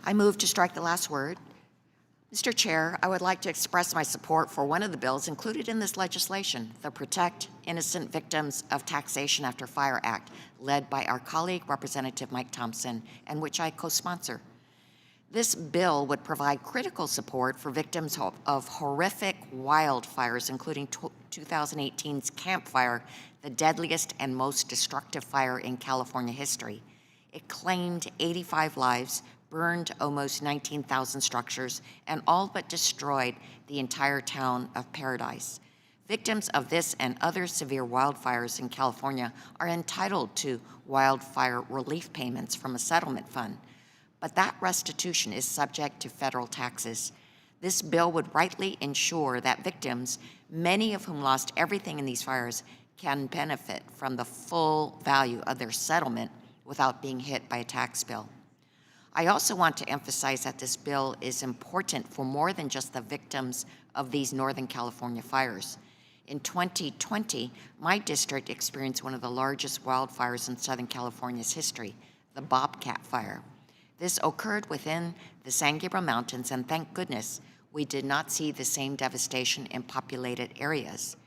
I move to strike the last word. Mr. Chair, I would like to express my support for one of the bills included in this legislation, the Protect Innocent Victims of Taxation After Fire Act, led by our colleague, Representative Mike Thompson, and which I co-sponsor. This bill would provide critical support for victims of horrific wildfires, including 2018's Camp Fire, the deadliest and most destructive fire in California history. It claimed 85 lives, burned almost 19,000 structures, and all but destroyed the entire town of Paradise. Victims of this and other severe wildfires in California are entitled to wildfire relief payments from a settlement fund, but that restitution is subject to federal taxes. This bill would rightly ensure that victims, many of whom lost everything in these fires, can benefit from the full value of their settlement without being hit by a tax bill. I also want to emphasize that this bill is important for more than just the victims of these Northern California fires. In 2020, my district experienced one of the largest wildfires in Southern California's history, the Bobcat Fire. This occurred within the San Gabriel Mountains, and thank goodness we did not see the same devastation in populated areas.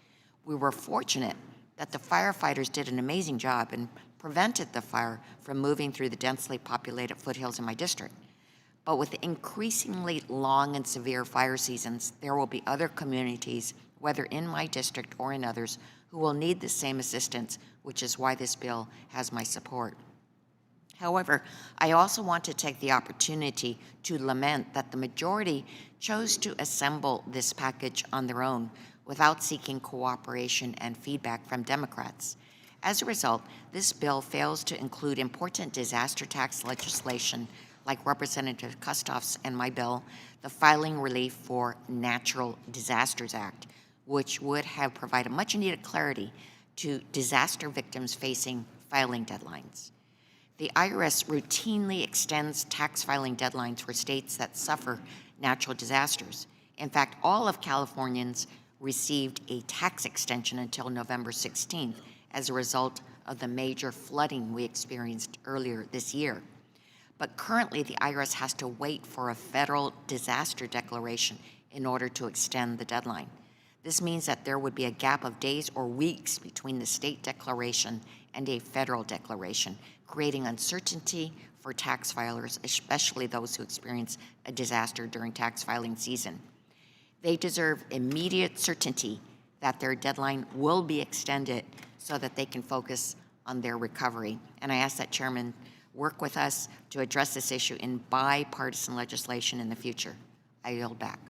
We were fortunate that the firefighters did an amazing job and prevented the fire from moving through the densely populated foothills in my district. But with increasingly long and severe fire seasons, there will be other communities, whether in my district or in others, who will need the same assistance, which is why this bill has my support. However, I also want to take the opportunity to lament that the majority chose to assemble this package on their own without seeking cooperation and feedback from Democrats. As a result, this bill fails to include important disaster tax legislation like Representative Kustoff's and my bill, the Filing Relief for Natural Disasters Act, which would have provided much needed clarity to disaster victims facing filing deadlines. The IRS routinely extends tax filing deadlines for states that suffer natural disasters. In fact, all of Californians received a tax extension until November 16th as a result of the major flooding we experienced earlier this year. But currently, the IRS has to wait for a federal disaster declaration in order to extend the deadline. This means that there would be a gap of days or weeks between the state declaration and a federal declaration, creating uncertainty for tax filers, especially those who experience a disaster during tax filing season. They deserve immediate certainty that their deadline will be extended so that they can focus on their recovery. And I ask that Chairman work with us to address this issue in bipartisan legislation in the future. I yield back.